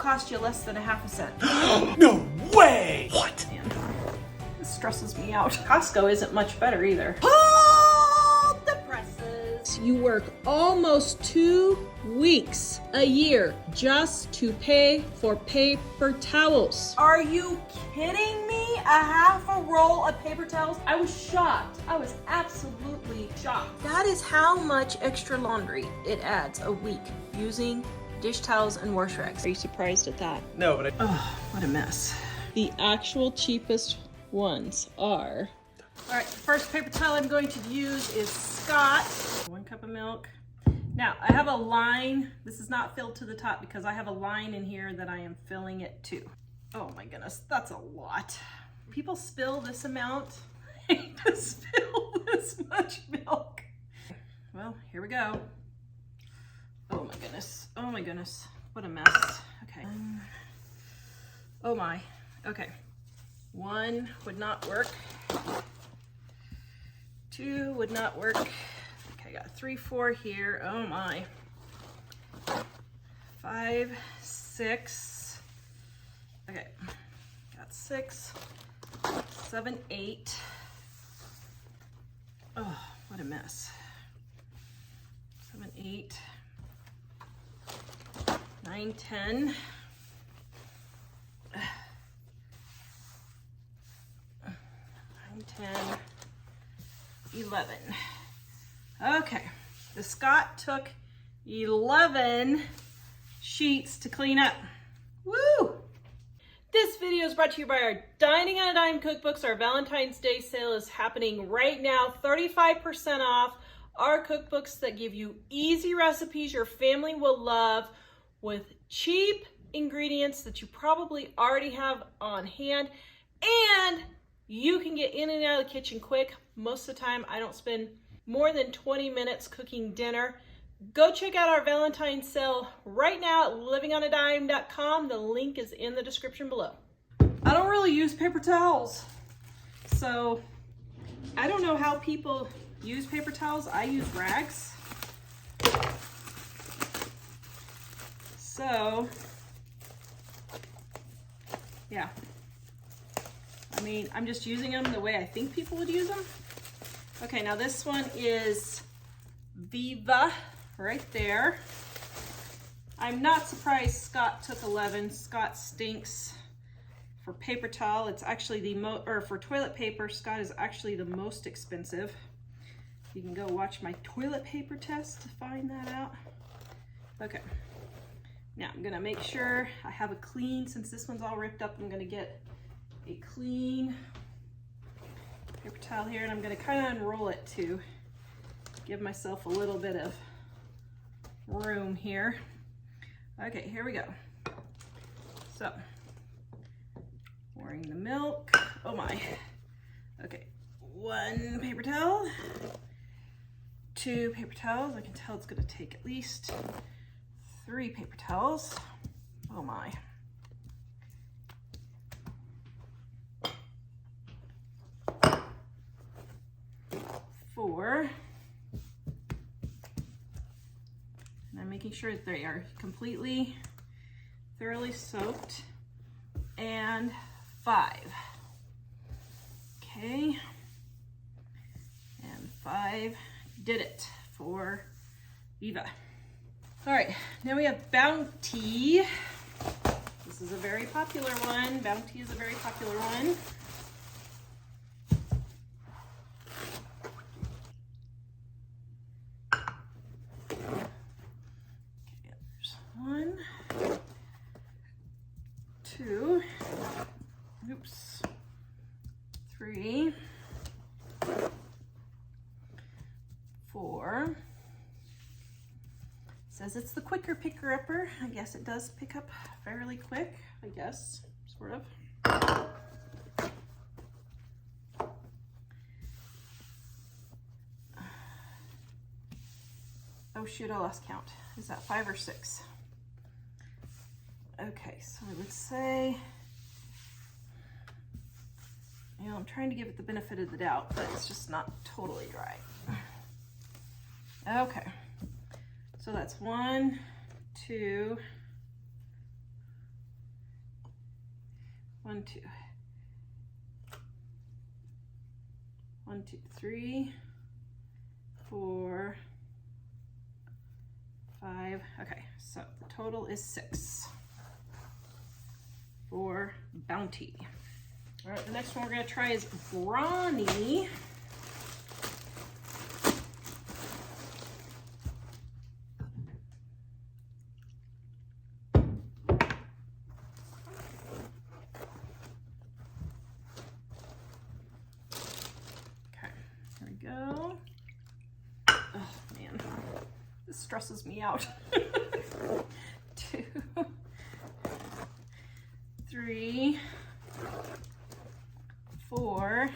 cost you less than a half a cent. No way! What? Man, this stresses me out. Costco isn't much better either. Hold the presses. You work almost 2 weeks a year just to pay for paper towels. Are you kidding me? A half a roll of paper towels? I was shocked. I was absolutely shocked. That is how much extra laundry it adds a week using dish towels and wash rags. Are you surprised at that? No, but Oh, what a mess. The actual cheapest ones are... All right, the first paper towel I'm going to use is Scott. 1 cup of milk. Now, I have a line. This is not filled to the top because I have a line in here that I am filling it to. Oh my goodness, that's a lot. People spill this amount. I hate to spill this much milk. Well, here we go. Oh my goodness. Oh my goodness. What a mess. Okay. Oh my. Okay. 1 would not work. 2 would not work. Okay, I got 3, 4 here. Oh my. 5, 6. Okay. Got 6, 7, 8. Oh, what a mess. 7, 8. 9, 10. 9, 10, 11. Okay, the Scott took 11 sheets to clean up. Woo! This video is brought to you by our Dining on a Dime cookbooks. Our Valentine's Day sale is happening right now, 35% off. Our cookbooks that give you easy recipes your family will love with cheap ingredients that you probably already have on hand, and you can get in and out of the kitchen quick. Most of the time, I don't spend more than 20 minutes cooking dinner. Go check out our Valentine's sale right now at livingonadime.com. The link is in the description below. I don't really use paper towels, so I don't know how people use paper towels. I use rags. So, yeah. I mean, I'm just using them the way I think people would use them. Okay, now this one is Viva right there. I'm not surprised Scott took 11. Scott stinks for paper towel. It's actually the for toilet paper, Scott is actually the most expensive. You can go watch my toilet paper test to find that out. Okay. Now I'm gonna make sure I have a clean, since this one's all ripped up, I'm gonna get a clean paper towel here, and I'm gonna kind of unroll it to give myself a little bit of room here. Okay, here we go. So, pouring the milk. Oh my. Okay, 1 paper towel, 2 paper towels. I can tell it's gonna take at least 3 paper towels. Oh my. 4. And I'm making sure that they are completely, thoroughly soaked. And 5. Okay. And 5 did it for Viva. All right, now we have Bounty. This is a very popular one. Bounty is a very popular one. Okay, there's 1, 2, oops, 3, 4. Says it's the quicker picker-upper. I guess it does pick up fairly quick, I guess, sort of. Oh shoot, I lost count. Is that 5 or 6? Okay, so I would say, you know, I'm trying to give it the benefit of the doubt, but it's just not totally dry. Okay. So that's 1, 2, 1, 2. 1, 2, 3, 4, 5. Okay, so the total is 6 for Bounty. All right, the next one we're gonna try is Brawny. Go. Oh man, this stresses me out. 2, 3, 4,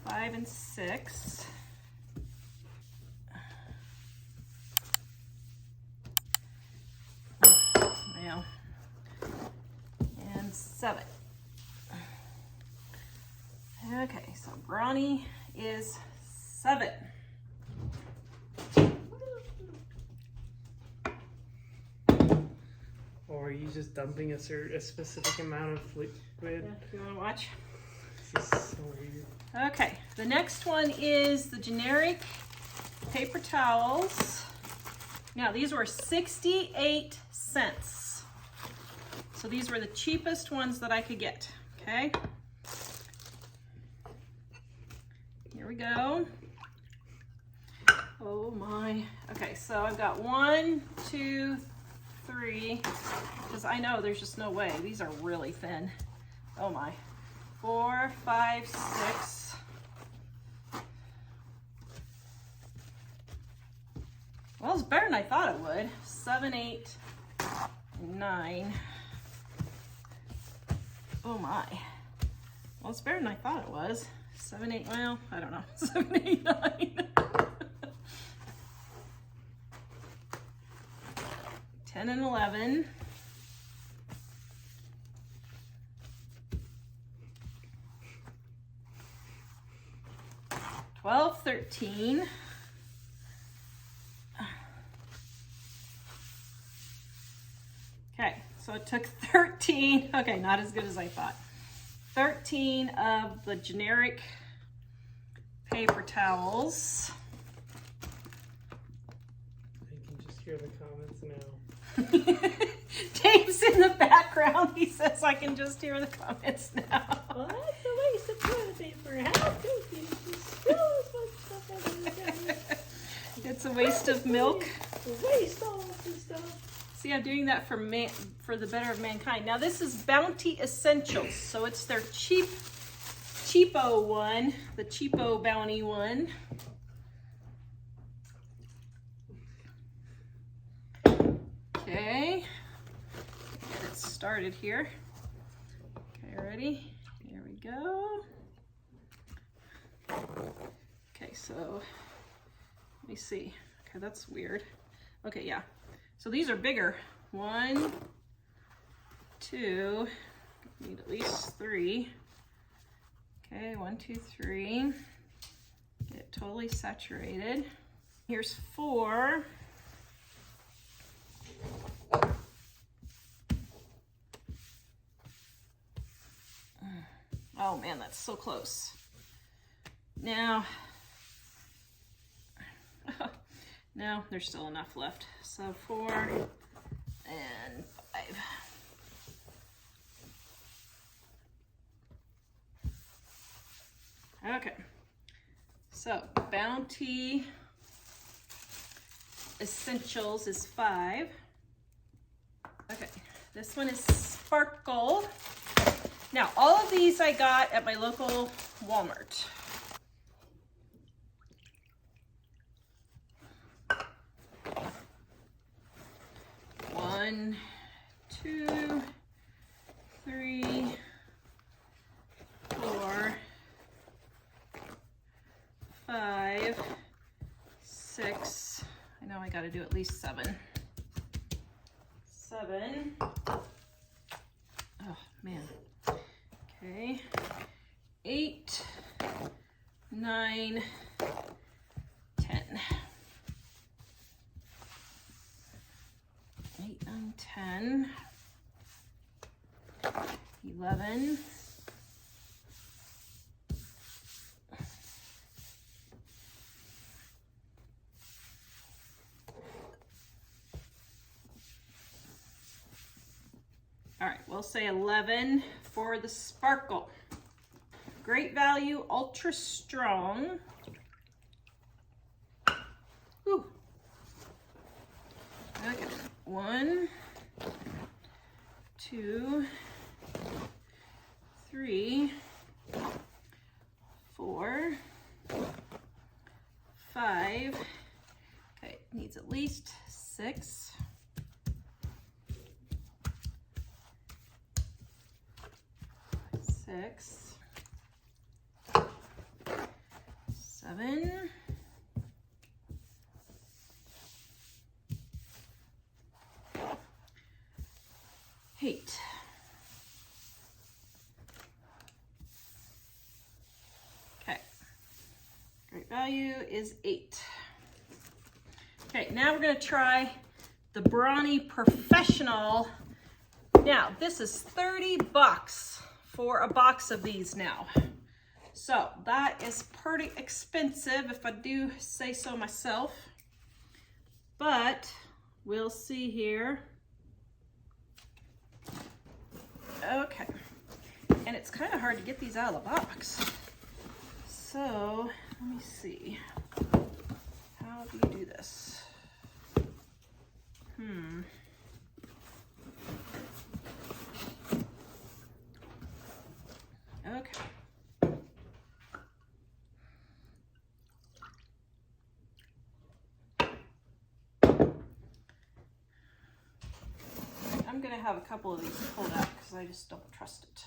5 and 6. Well, and 7. Okay, so Brawny is 7. Or are you just dumping a specific amount of liquid? Yeah, you want to watch? This is so weird. Okay, the next one is the generic paper towels. Now, these were 68 cents. So these were the cheapest ones that I could get, okay? Here we go. Oh my. Okay, so I've got 1, 2, 3, because I know there's just no way. These are really thin. Oh my. 4, 5, 6. Well, it's better than I thought it would. 7, 8, 9. Oh my. Well, it's better than I thought it was. 7, 8, well, I don't know. 7, 8, 9. 10 and 11. 12, 13. Okay, so it took 13. Okay, not as good as I thought. 13 of the generic paper towels. I can just hear the comments now. Dave's in the background. He says, I can just hear the comments now. Well, that's a waste of toilet paper. How could you just spill as much stuff as you can? It's a waste of milk. Waste all of this stuff. See, I'm doing that for the better of mankind. Now, this is Bounty Essentials. So it's their cheapo one, the cheapo Bounty one. Okay, get it started here. Okay, ready? Here we go. Okay, so let me see. Okay, that's weird. Okay, yeah. So these are bigger. 1, 2, need at least 3. Okay, 1, 2, 3. Get it totally saturated. Here's 4. Oh man, that's so close. Now, no, there's still enough left. So 4 and 5. Okay, so Bounty Essentials is 5. Okay, this one is Sparkle. Now, all of these I got at my local Walmart. One, 2, 3, 4, 5, 6. I know I got to do at least 7. 7. Oh man. Okay. 8, 9, 10. 10, 11, 11 for the sparkle. Great Value Ultra Strong. Ooh. Okay. 1, 2, 3, 4, 5. Okay, it needs at least 6. 6, 7, 8. Okay, Great Value is 8. Okay, now we're going to try the Brawny Professional. Now, this is $30 for a box of these now. So that is pretty expensive if I do say so myself, but we'll see here. Okay, and it's kind of hard to get these out of the box. So let me see, how do you do this? Okay. I'm gonna have a couple of these pulled out because I just don't trust it.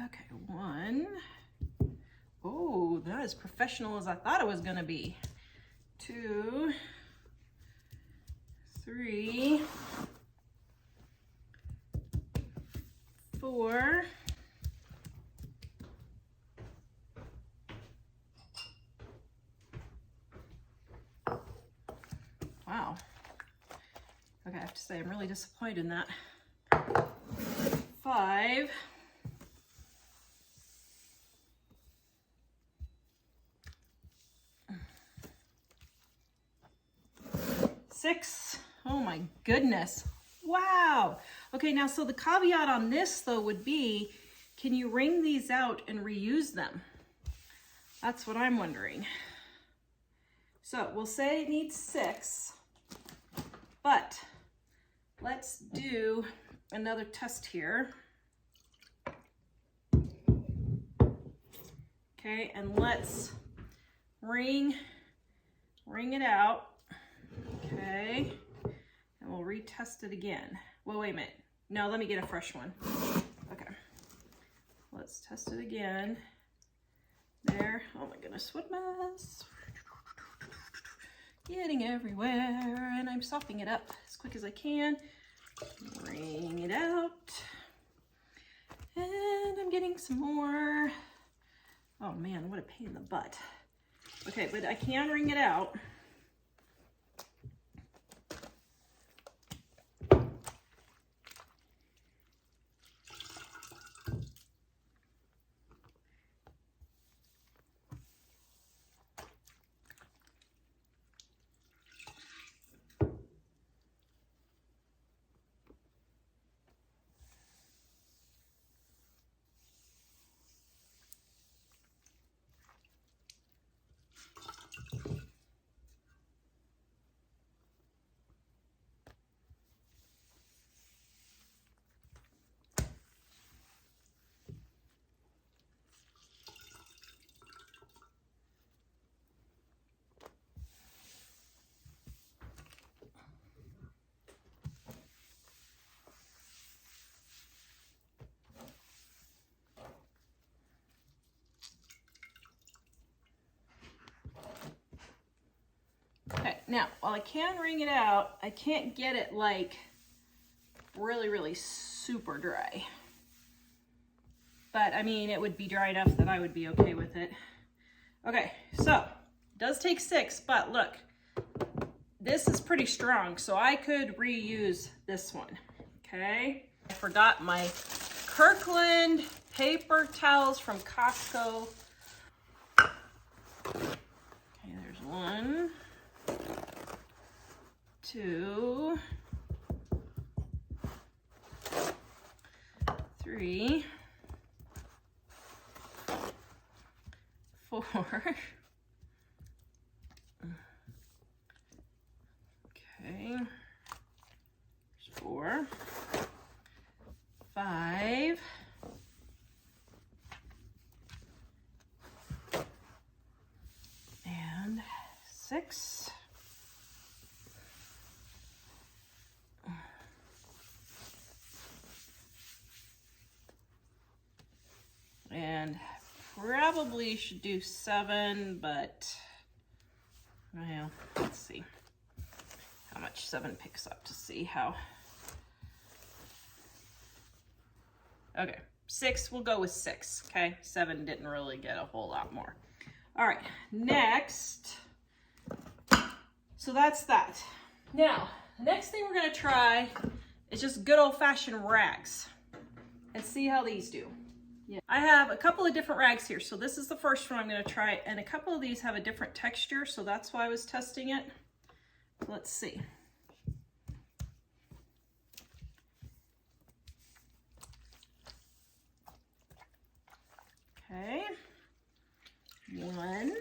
Okay, 1. Oh, not as professional as I thought it was gonna be. 2, 3, 4, 5. Wow. Okay, I have to say I'm really disappointed in that. 5. 6. Oh my goodness. Wow. Okay, now so the caveat on this though would be, can you wring these out and reuse them? That's what I'm wondering. So we'll say it needs 6, but let's do another test here. Okay, and let's wring it out. Okay, and we'll retest it again. Well, wait a minute. No, let me get a fresh one. Okay, let's test it again. There. Oh my goodness, what mess. Getting everywhere, and I'm sopping it up as quick as I can. Wring it out. And I'm getting some more. Oh man, what a pain in the butt. Okay, but I can wring it out. Okay, now, while I can wring it out, I can't get it like really, really super dry. But I mean, it would be dry enough that I would be okay with it. Okay, so It does take 6, but look, this is pretty strong, so I could reuse this one, okay? I forgot my Kirkland paper towels from Costco. Okay, there's 1, 2, 3, 4. Okay, there's 4, 5, and 6. And probably should do 7, but well, let's see how much 7 picks up to see how. Okay, 6, we'll go with 6, okay? 7 didn't really get a whole lot more. All right, next, so that's that. Now, the next thing we're gonna try is just good old-fashioned rags and see how these do. Yeah. I have a couple of different rags here. So this is the first one I'm going to try, and a couple of these have a different texture, so that's why I was testing it. Let's see. Okay. 1.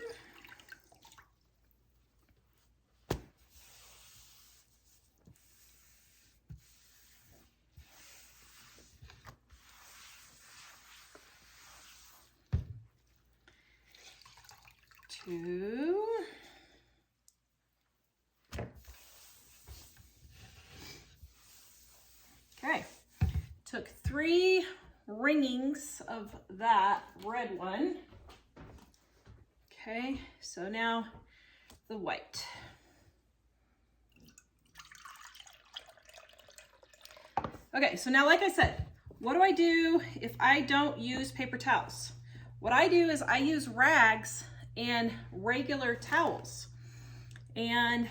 2. Okay, took 3 ringings of that red one. Okay, so now the white. Okay, so now like I said, what do I do if I don't use paper towels? What I do is I use rags and regular towels. And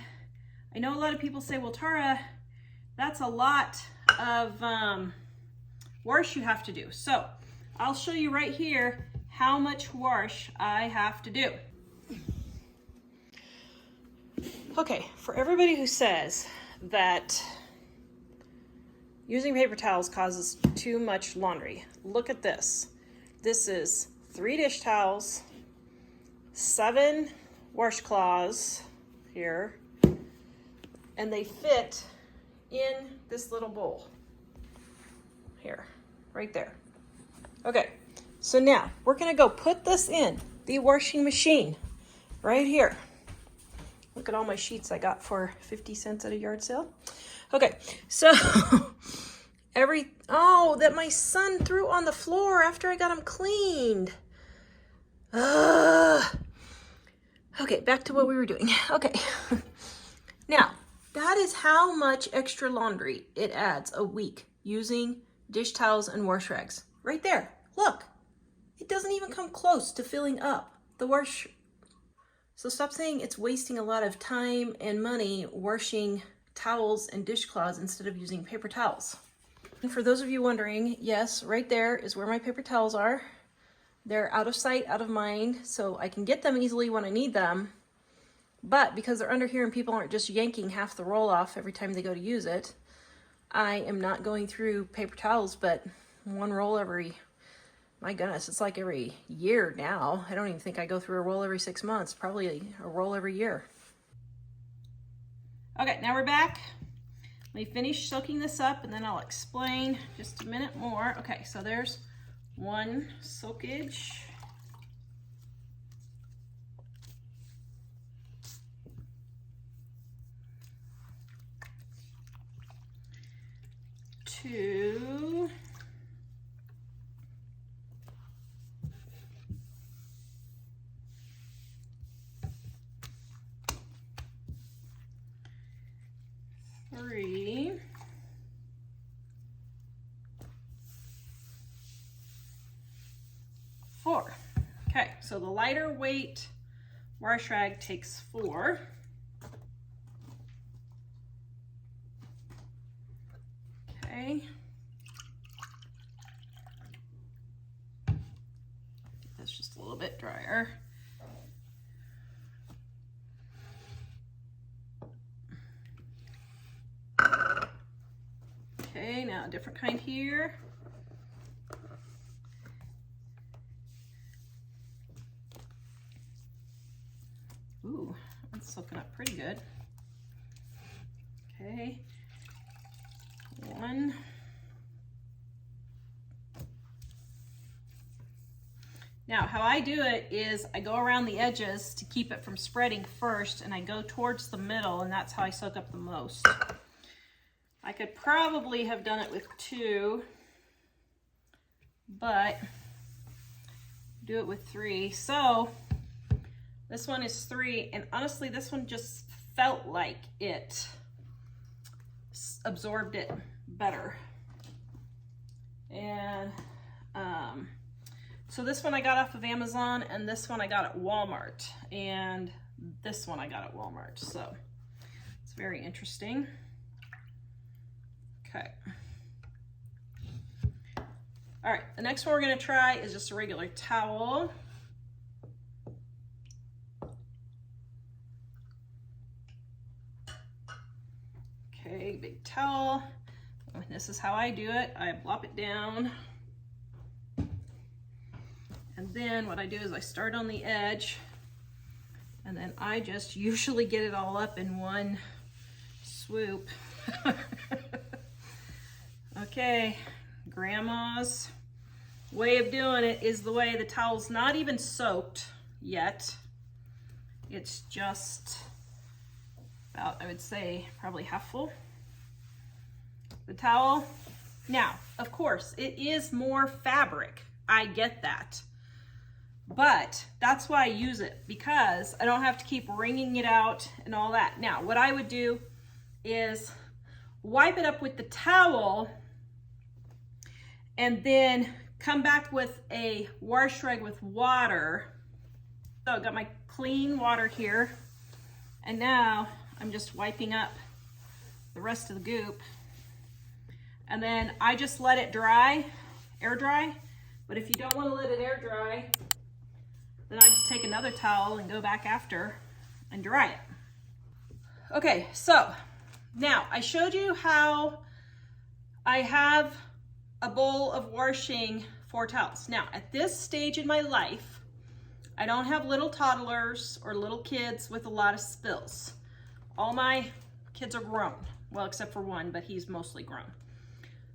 I know a lot of people say, well, Tara, that's a lot of wash you have to do. So I'll show you right here how much wash I have to do. Okay, for everybody who says that using paper towels causes too much laundry, look at this. This is 3 dish towels, 7 washcloths here, and they fit in this little bowl here, right there. Okay, so now we're gonna go put this in the washing machine right here. Look at all my sheets I got for 50 cents at a yard sale. Okay, so that my son threw on the floor after I got them cleaned. Okay, back to what we were doing. Okay, now that is how much extra laundry it adds a week using dish towels and wash rags. Right there, look, it doesn't even come close to filling up the wash. So stop saying it's wasting a lot of time and money washing towels and dishcloths instead of using paper towels. And for those of you wondering, yes, right there is where my paper towels are. They're out of sight, out of mind, so I can get them easily when I need them. But because they're under here and people aren't just yanking half the roll off every time they go to use it, I am not going through paper towels, but 1 roll every, my goodness, it's like every year now. I don't even think I go through a roll every 6 months, probably a roll every year. Okay, now we're back. Let me finish soaking this up and then I'll explain just a minute more. Okay, so there's 1 soakage. Two. 3. 4. Okay, so the lighter weight wash rag takes 4. Okay. That's just a little bit drier. Okay, now a different kind here. Ooh, that's soaking up pretty good. Okay, 1. Now, how I do it is I go around the edges to keep it from spreading first, and I go towards the middle, and that's how I soak up the most. I could probably have done it with 2, but do it with 3. So this one is 3, and honestly, this one just felt like it absorbed it better. And so this one I got off of Amazon, and this one I got at Walmart, and this one I got at Walmart. So it's very interesting. Okay. All right, the next one we're gonna try is just a regular towel. Okay, big towel. This is how I do it. I plop it down. And then what I do is I start on the edge, and then I just usually get it all up in one swoop. Okay, grandma's way of doing it is the way the towel's not even soaked yet. It's just about, I would say, probably half full. The towel. Now, of course, it is more fabric. I get that. But that's why I use it, because I don't have to keep wringing it out and all that. Now, what I would do is wipe it up with the towel and then come back with a wash rag with water. So I got my clean water here, and now I'm just wiping up the rest of the goop. And then I just let it dry, air dry. But if you don't want to let it air dry, then I just take another towel and go back after and dry it. Okay, so now I showed you how I have a bowl of washing 4 towels. Now, at this stage in my life, I don't have little toddlers or little kids with a lot of spills. All my kids are grown. Well, except for one, but he's mostly grown.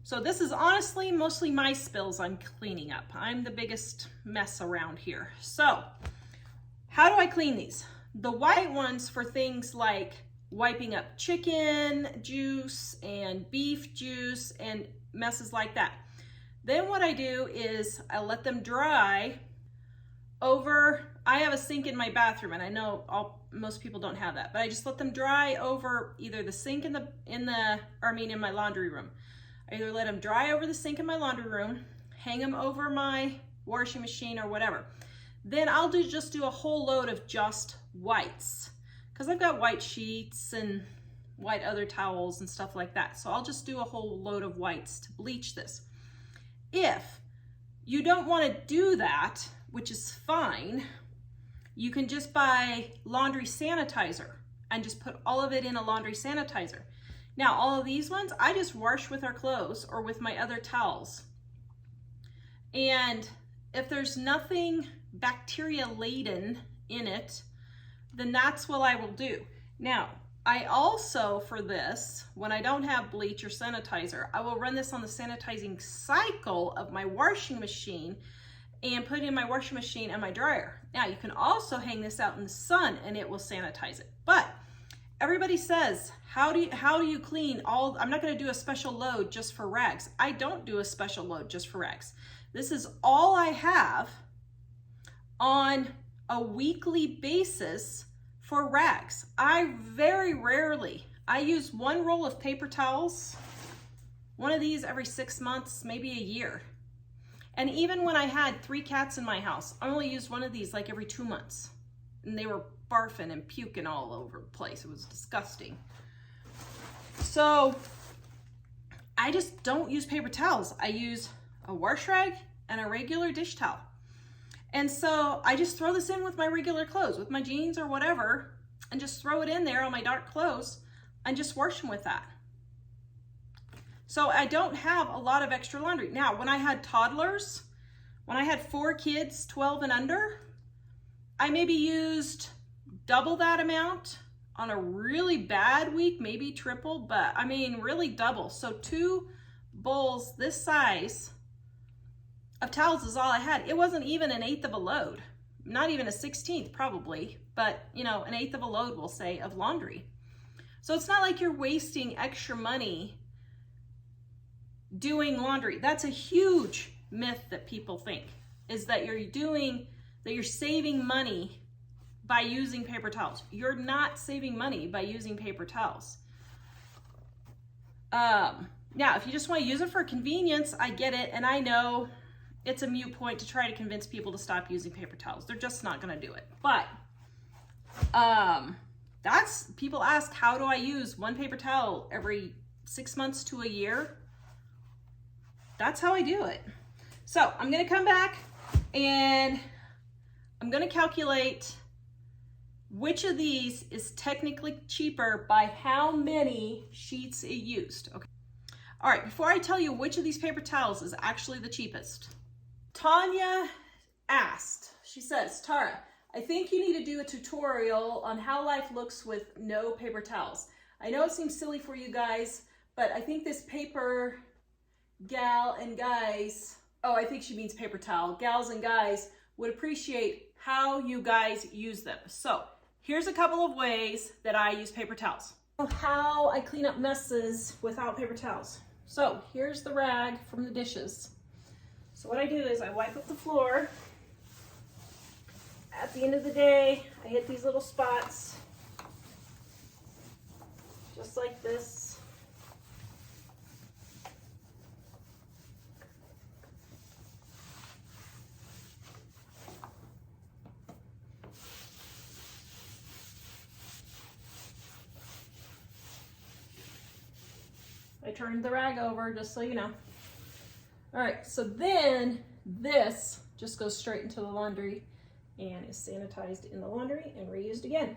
So this is honestly mostly my spills I'm cleaning up. I'm the biggest mess around here. So how do I clean these? The white ones for things like wiping up chicken juice and beef juice and messes like that. Then what I do is I let them dry over, I have a sink in my bathroom, and I know most people don't have that, but I just let them dry over either the sink in my laundry room. I either let them dry over the sink in my laundry room, hang them over my washing machine or whatever. Then I'll just do a whole load of just whites, because I've got white sheets and white other towels and stuff like that. So I'll just do a whole load of whites to bleach this. If you don't want to do that, which is fine, you can just buy laundry sanitizer and just put all of it in a laundry sanitizer. Now, all of these ones, I just wash with our clothes or with my other towels. And if there's nothing bacteria laden in it, then that's what I will do. Now, I also, for this, when I don't have bleach or sanitizer, I will run this on the sanitizing cycle of my washing machine and put it in my washing machine and my dryer. Now, you can also hang this out in the sun and it will sanitize it. But everybody says, how do you clean all? I'm not going to do a special load just for rags. I don't do a special load just for rags. This is all I have on a weekly basis for rags. I very rarely, I use one roll of paper towels, one of these every 6 months, maybe a year. And even when I had 3 cats in my house, I only used one of these like every 2 months. and they were barfing and puking all over the place. It was disgusting. So I just don't use paper towels. I use a wash rag and a regular dish towel. And so I just throw this in with my regular clothes, with my jeans or whatever, and just throw it in there on my dark clothes and just wash them with that. So I don't have a lot of extra laundry. Now, when I had toddlers, when I had 4 kids, 12 and under, I maybe used double that amount. On a really bad week, maybe triple, but I mean really double. So 2 bowls this size of towels is all I had. It wasn't even an 1/8 of a load, not even a 16th probably, but you know, an 1/8 of a load, we'll say, of laundry. So it's not like you're wasting extra money doing laundry. That's a huge myth that people think, is that you're saving money by using paper towels. You're not saving money by using paper towels. Now, if you just want to use it for convenience, I get it, and I know it's a moot point to try to convince people to stop using paper towels. They're just not going to do it. But people ask, how do I use 1 paper towel every 6 months to a year? That's how I do it. So I'm going to come back and I'm going to calculate which of these is technically cheaper by how many sheets it used. Okay. All right, before I tell you which of these paper towels is actually the cheapest, Tanya asked, she says, Tara, I think you need to do a tutorial on how life looks with no paper towels. I know it seems silly for you guys, but I think this paper gal and guys, oh, I think she means paper towel, gals and guys would appreciate how you guys use them. So here's a couple of ways that I use paper towels. How I clean up messes without paper towels. So here's the rag from the dishes. So what I do is I wipe up the floor. At the end of the day, I hit these little spots, just like this. I turned the rag over, just so you know. All right, so then this just goes straight into the laundry and is sanitized in the laundry and reused again.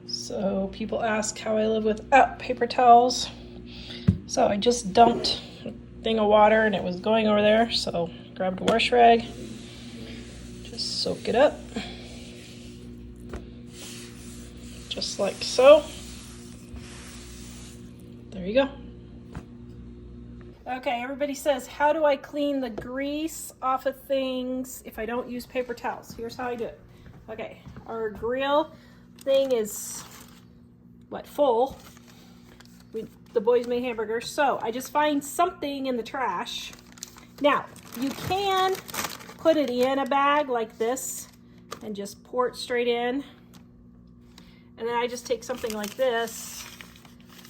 So people ask how I live without paper towels. So I just dumped a thing of water and it was going over there. So grabbed a wash rag, just soak it up, just like so. There you go. Okay, everybody says, how do I clean the grease off of things if I don't use paper towels? Here's how I do it. Okay, our grill thing is full. The boys made hamburgers, so I just find something in the trash. Now, you can put it in a bag like this and just pour it straight in. And then I just take something like this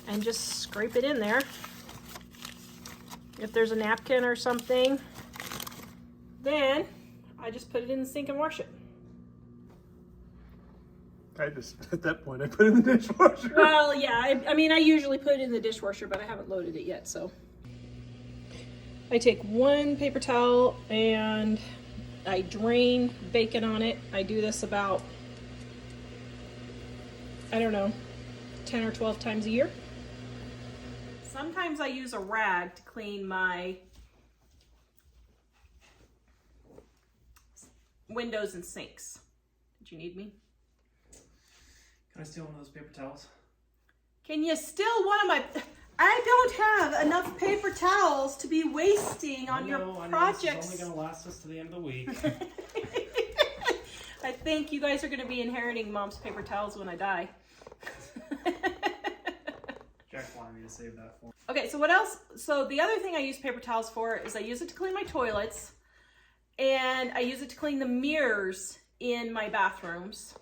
and just scrape it in there. If there's a napkin or something, then I just put it in the sink and wash it. At that point, I put it in the dishwasher. Well, yeah, I mean, I usually put it in the dishwasher, but I haven't loaded it yet, so. I take 1 paper towel and I drain bacon on it. I do this about, I don't know, 10 or 12 times a year. Sometimes I use a rag to clean my windows and sinks. Did you need me? Can I steal one of those paper towels? Can you steal one of my... I don't have enough paper towels to be wasting on your projects. This is only going to last us to the end of the week. I think you guys are going to be inheriting Mom's paper towels when I die. Jack Black. wanted me to save that for. Okay, so what else? So the other thing I use paper towels for is I use it to clean my toilets, and I use it to clean the mirrors in my bathrooms.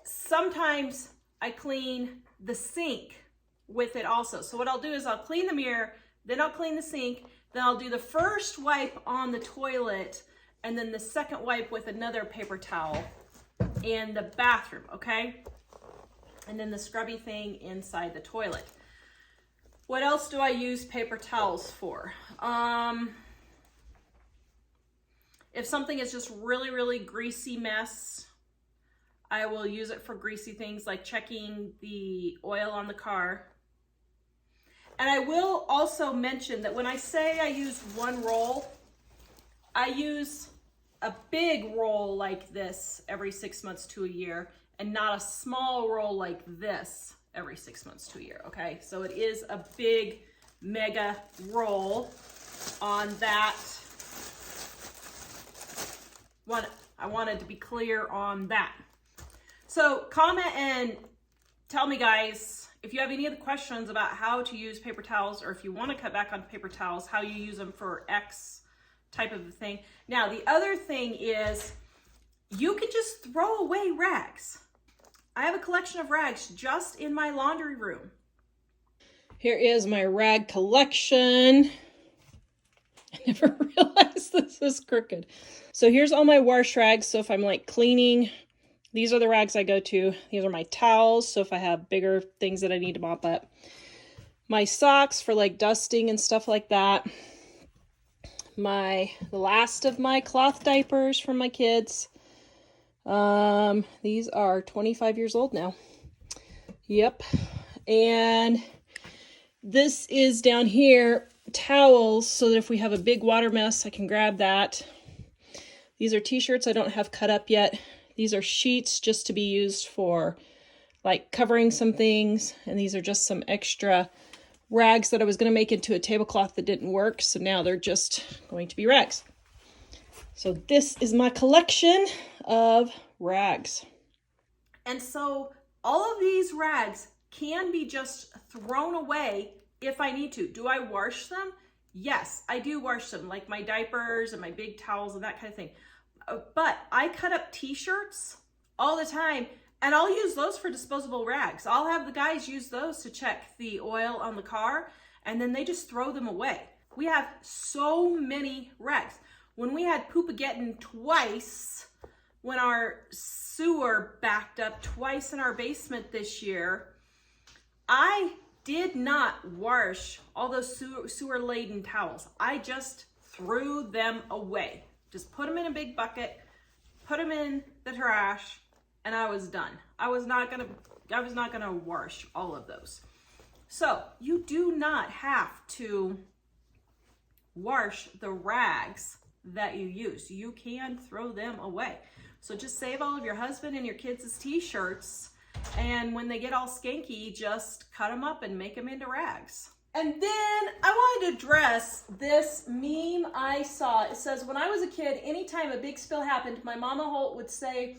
Sometimes I clean the sink with it also. So what I'll do is I'll clean the mirror, then I'll clean the sink, then I'll do the first wipe on the toilet, and then the second wipe with another paper towel in the bathroom, okay? And then the scrubby thing inside the toilet. What else do I use paper towels for? If something is just really, really greasy mess, I will use it for greasy things like checking the oil on the car. And I will also mention that when I say I use one roll, I use a big roll like this every 6 months to a year, and not a small roll like this every 6 months to a year, okay? So it is a big, mega roll on that one. I wanted to be clear on that. So comment and tell me, guys, if you have any other questions about how to use paper towels, or if you want to cut back on paper towels, how you use them for X type of a thing. Now, the other thing is you can just throw away rags. I have a collection of rags just in my laundry room. Here is my rag collection. I never realized this is crooked. So here's all my wash rags. So if I'm like cleaning, these are the rags I go to. These are my towels. So if I have bigger things that I need to mop up. My socks for like dusting and stuff like that. The last of my cloth diapers from my kids. These are 25 years old now. Yep. And this is down here, towels, so that if we have a big water mess, I can grab that. These are t-shirts I don't have cut up yet. These are sheets just to be used for like covering some things. And these are just some extra rags that I was going to make into a tablecloth that didn't work. So now they're just going to be rags. So this is my collection of rags. And so all of these rags can be just thrown away if I need to. Do I wash them? Yes, I do wash them, like my diapers and my big towels and that kind of thing. But I cut up t-shirts all the time, and I'll use those for disposable rags. I'll have the guys use those to check the oil on the car, and then they just throw them away. We have so many rags. When we had Poopageddon twice, when our sewer backed up twice in our basement this year, I did not wash all those sewer-laden towels. I just threw them away. Just put them in a big bucket, put them in the trash, and I was done. I was not gonna wash all of those. So you do not have to wash the rags that you use. You can throw them away. So just save all of your husband and your kids' t-shirts, and when they get all skanky, just cut them up and make them into rags. And then I wanted to address this meme I saw. It says, when I was a kid, anytime a big spill happened, my Mama Holt would say,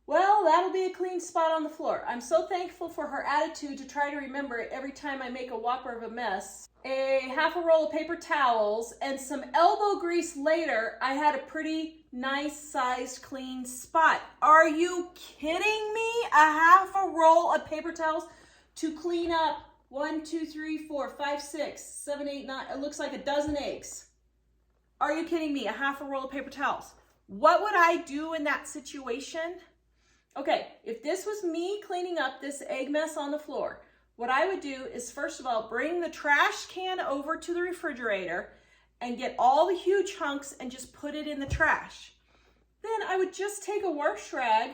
well, that'll be a clean spot on the floor. I'm so thankful for her attitude to try to remember it every time I make a whopper of a mess. A half a roll of paper towels and some elbow grease later, I had a pretty nice sized clean spot. Are you kidding me? A half a roll of paper towels to clean up 1, 2, 3, 4, 5, 6, 7, 8, 9. It looks like a dozen eggs. Are you kidding me? A half a roll of paper towels. What would I do in that situation? Okay, if this was me cleaning up this egg mess on the floor, what I would do is, first of all, bring the trash can over to the refrigerator and get all the huge hunks and just put it in the trash. Then I would just take a wash rag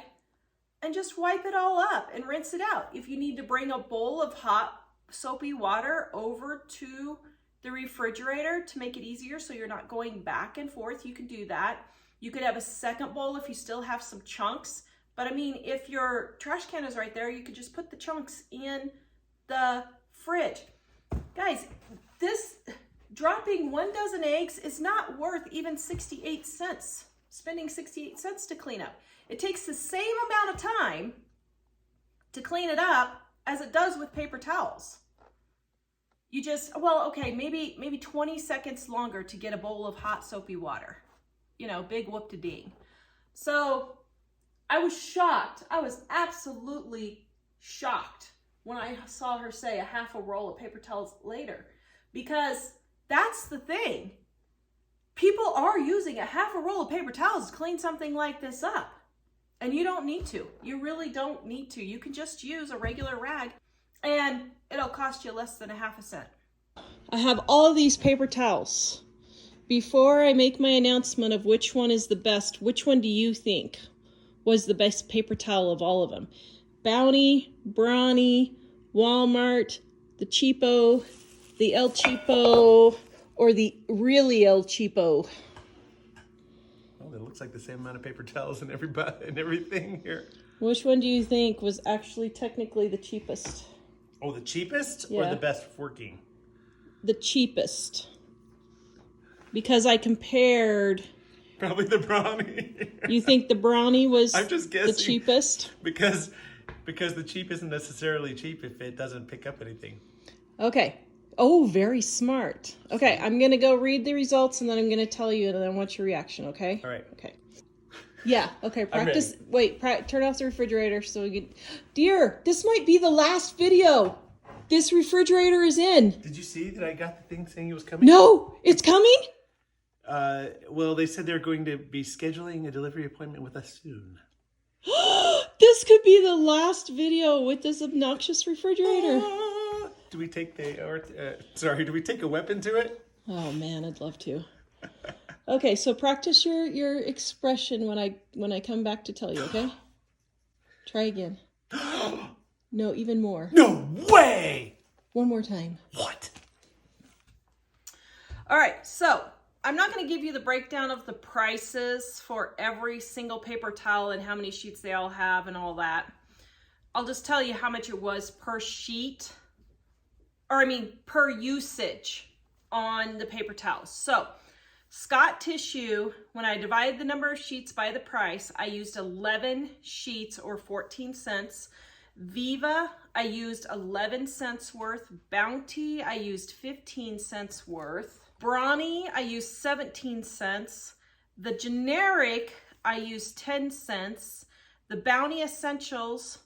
and just wipe it all up and rinse it out. If you need to bring a bowl of hot soapy water over to the refrigerator to make it easier so you're not going back and forth, you can do that. You could have a second bowl if you still have some chunks. But I mean, if your trash can is right there, you could just put the chunks in the fridge. Guys, this dropping 1 dozen eggs is not worth even 68 cents. Spending 68 cents to clean up. It takes the same amount of time to clean it up as it does with paper towels. You just, well, okay, maybe 20 seconds longer to get a bowl of hot soapy water. You know, big whoop-de-ding. So I was shocked. I was absolutely shocked when I saw her say a half a roll of paper towels later, because that's the thing. People are using a half a roll of paper towels to clean something like this up. And you don't need to. You really don't need to. You can just use a regular rag and it'll cost you less than a half a cent. I have all of these paper towels. Before I make my announcement of which one is the best, which one do you think was the best paper towel of all of them? Brawny, Brawny, Walmart, the Cheapo, the El Cheapo, or the really El Cheapo? Well, it looks like the same amount of paper towels and everything here. Which one do you think was actually technically the cheapest? Oh, the cheapest Yeah. or the best working? The cheapest. Because I compared. Probably the Brawny. You think the Brawny was I'm just the guessing. cheapest? Because the cheap isn't necessarily cheap if it doesn't pick up anything. Okay. Oh, very smart. Okay, I'm going to go read the results and then I'm going to tell you and then I want your reaction, okay? All right. Okay. Yeah, okay, practice. ready. Wait, turn off the refrigerator so we can. Dear, this might be the last video. This refrigerator is in. Did you see that I got the thing saying it was coming? No, it's coming? Well, they said they're going to be scheduling a delivery appointment with us soon. This could be the last video with this obnoxious refrigerator. Do we take do we take a weapon to it? Oh man, I'd love to. Okay, so practice your expression when I come back to tell you, okay? Try again. No, even more. No way! One more time. What? All right, so I'm not going to give you the breakdown of the prices for every single paper towel and how many sheets they all have and all that. I'll just tell you how much it was per sheet, per usage on the paper towels. So Scott Tissue, when I divided the number of sheets by the price, I used 11 sheets or 14 cents. Viva, I used 11 cents worth. Bounty, I used 15 cents worth. Brawny, I used 17 cents. The generic, I used 10 cents. The Bounty Essentials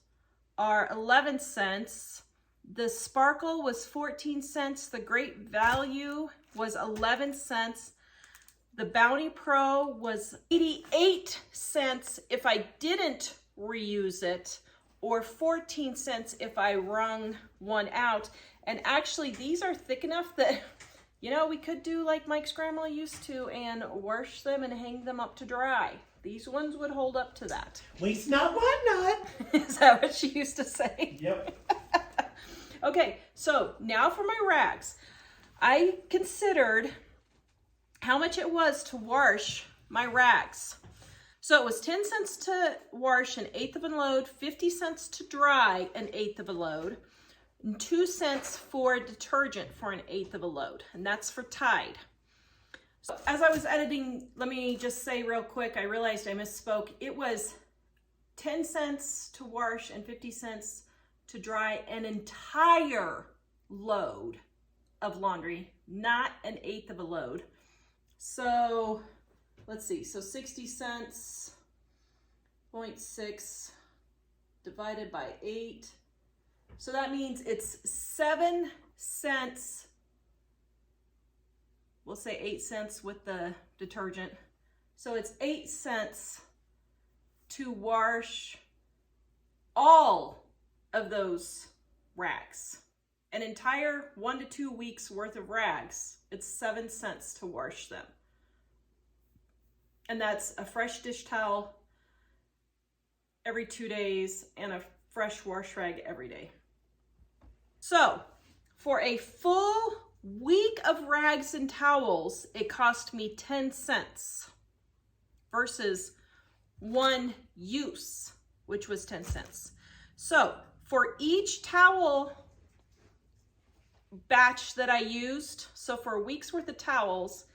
are 11 cents. The Sparkle was 14 cents. The Great Value was 11 cents. The Bounty Pro was 88 cents if I didn't reuse it, or 14 cents if I wrung one out. And actually, these are thick enough that, you know, we could do like Mike's grandma used to and wash them and hang them up to dry. These ones would hold up to that. Waste not, want not. Is that what she used to say? Yep. Okay, so now for my rags. I considered how much it was to wash my rags. So it was 10 cents to wash an eighth of a load, 50 cents to dry an eighth of a load, and 2 cents for detergent for an eighth of a load, and that's for Tide. So as I was editing, let me just say real quick, I realized I misspoke. It was 10 cents to wash and 50 cents to dry an entire load of laundry, not an eighth of a load. So let's see, so 60 cents, 0.6 divided by 8. So that means it's 7 cents, we'll say 8 cents with the detergent. So it's 8 cents to wash all of those rags. An entire 1 to 2 weeks worth of rags, it's 7 cents to wash them. And that's a fresh dish towel every 2 days and a fresh wash rag every day. So for a full week of rags and towels, it cost me 10 cents versus one use, which was 10 cents. So for each towel batch that I used, so for a week's worth of towels,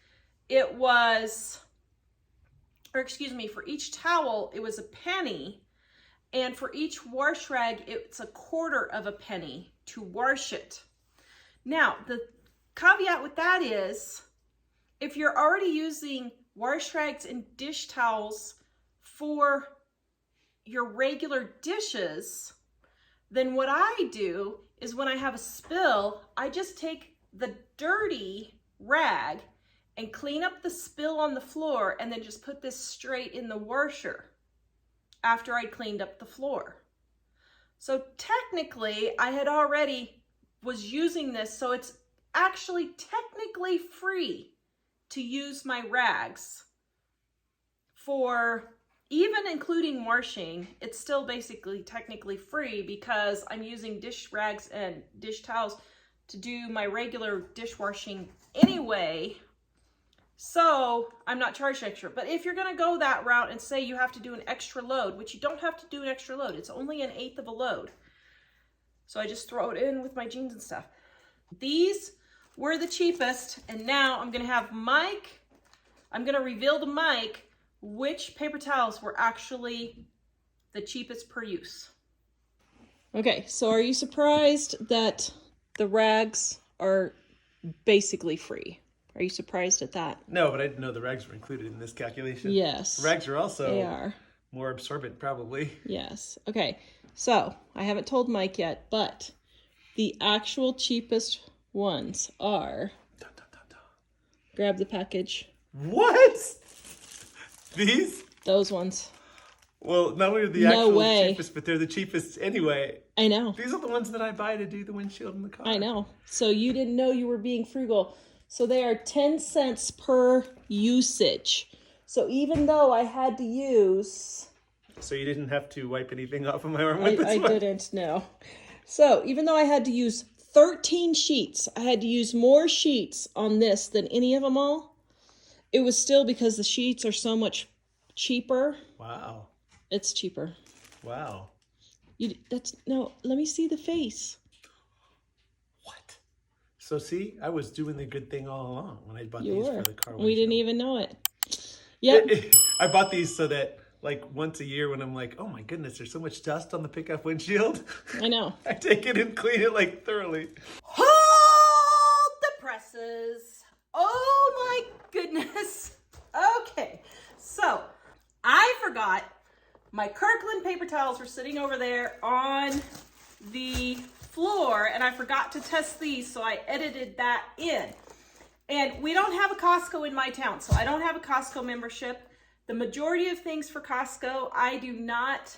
it was, for each towel, it was a penny. And for each wash rag, it's a quarter of a penny to wash it. Now, the caveat with that is, if you're already using wash rags and dish towels for your regular dishes, then what I do is when I have a spill, I just take the dirty rag and clean up the spill on the floor and then just put this straight in the washer after I cleaned up the floor. So technically, I had already was using this, so it's actually technically free to use my rags for, even including washing, it's still basically technically free because I'm using dish rags and dish towels to do my regular dishwashing anyway. So I'm not charged extra. But if you're gonna go that route and say you have to do an extra load, which you don't have to do an extra load, it's only 1/8 of a load. So I just throw it in with my jeans and stuff. These were the cheapest, and now I'm gonna have Mike, I'm gonna reveal to Mike which paper towels were actually the cheapest per use. Okay, so are you surprised that the rags are basically free? Are you surprised at that? No, but I didn't know the rags were included in this calculation. Yes. The rags are also They are. more absorbent, probably. Yes. Okay, so I haven't told Mike yet, but the actual cheapest ones are... Dun, dun, dun, dun. Grab the package. What? These? Those ones. Well, not only are the No actual way. cheapest, but they're the cheapest anyway. I know. These are the ones that I buy to do the windshield in the car. I know. So you didn't know you were being frugal. So they are 10 cents per usage. So even though I had to use... So you didn't have to wipe anything off of my arm with this I one? didn't, no. So even though I had to use 13 sheets, I had to use more sheets on this than any of them all. It was still, because the sheets are so much cheaper. Wow. It's cheaper. Wow. No, let me see the face. What? So see, I was doing the good thing all along when I bought You these were. for the car We didn't windshield. even know it. Yep. I bought these so that, like, once a year when I'm like, oh my goodness, there's so much dust on the pickup windshield. I know. I take it and clean it, like, thoroughly. Hold the presses. Oh my goodness. Okay, so I forgot my Kirkland paper towels were sitting over there on the floor, and I forgot to test these, so I edited that in. And we don't have a Costco in my town, so I don't have a Costco membership. The majority of things for Costco, I do not,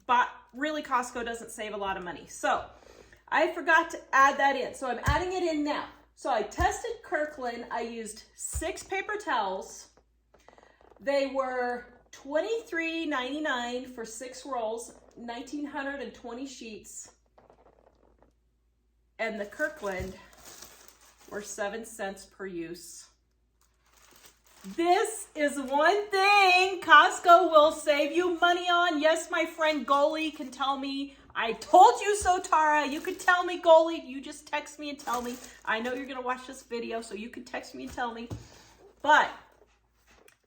but really Costco doesn't save a lot of money. So I forgot to add that in, so I'm adding it in now. So I tested Kirkland. I used 6 paper towels. They were $23.99 for 6 rolls, 1,920 sheets. And the Kirkland were 7 cents per use. This is one thing Costco will save you money on. Yes, my friend Goalie can tell me, I told you so, Tara. You could tell me, Goalie. You just text me and tell me. I know you're going to watch this video, so you can text me and tell me. But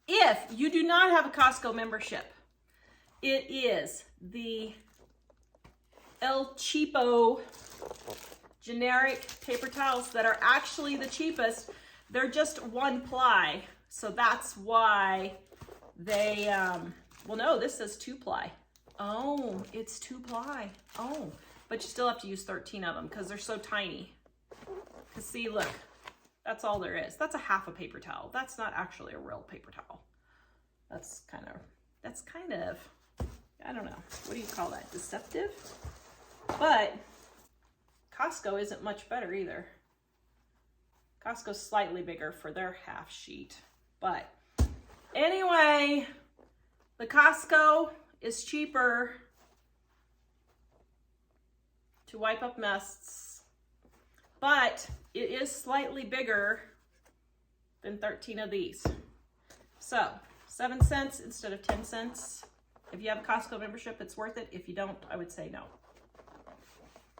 if you do not have a Costco membership, it is the El Cheapo generic paper towels that are actually the cheapest. They're just 1 ply. So that's why they, well, no, this says 2 ply. Oh, it's 2 ply. Oh, but you still have to use 13 of them because they're so tiny. Because see, look, that's all there is. That's a half a paper towel. That's not actually a real paper towel. That's kind of, I don't know. What do you call that? Deceptive? But Costco isn't much better either. Costco's slightly bigger for their half sheet. But anyway, the Costco is cheaper to wipe up messes, but it is slightly bigger than 13 of these. So 7 cents instead of 10 cents. If you have a Costco membership, it's worth it. If you don't, I would say no.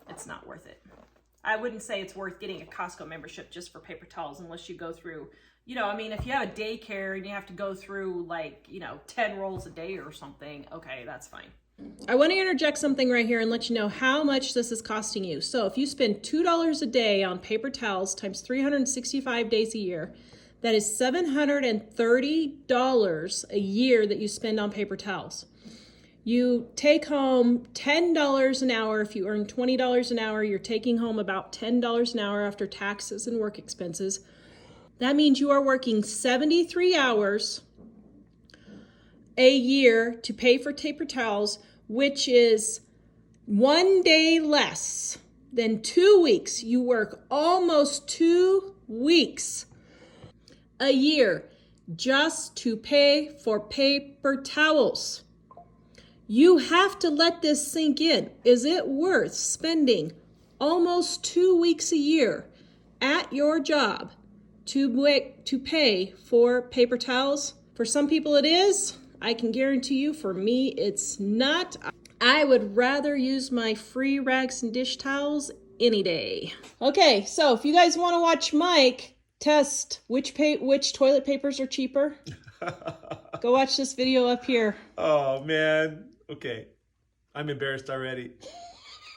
It's not worth it. I wouldn't say it's worth getting a Costco membership just for paper towels unless you go through, you know, I mean, if you have a daycare and you have to go through like, you know, 10 rolls a day or something, okay, that's fine. I want to interject something right here and let you know how much this is costing you. So if you spend $2 a day on paper towels times 365 days a year, that is $730 a year that you spend on paper towels. You take home $10 an hour. If you earn $20 an hour, you're taking home about $10 an hour after taxes and work expenses. That means you are working 73 hours a year to pay for paper towels, which is 1 day less than 2 weeks. You work almost 2 weeks a year just to pay for paper towels. You have to let this sink in. Is it worth spending almost 2 weeks a year at your job to pay for paper towels? For some people it is. I can guarantee you, for me, it's not. I would rather use my free rags and dish towels any day. Okay, so if you guys want to watch Mike test which toilet papers are cheaper, go watch this video up here. Oh, man. Okay. I'm embarrassed already.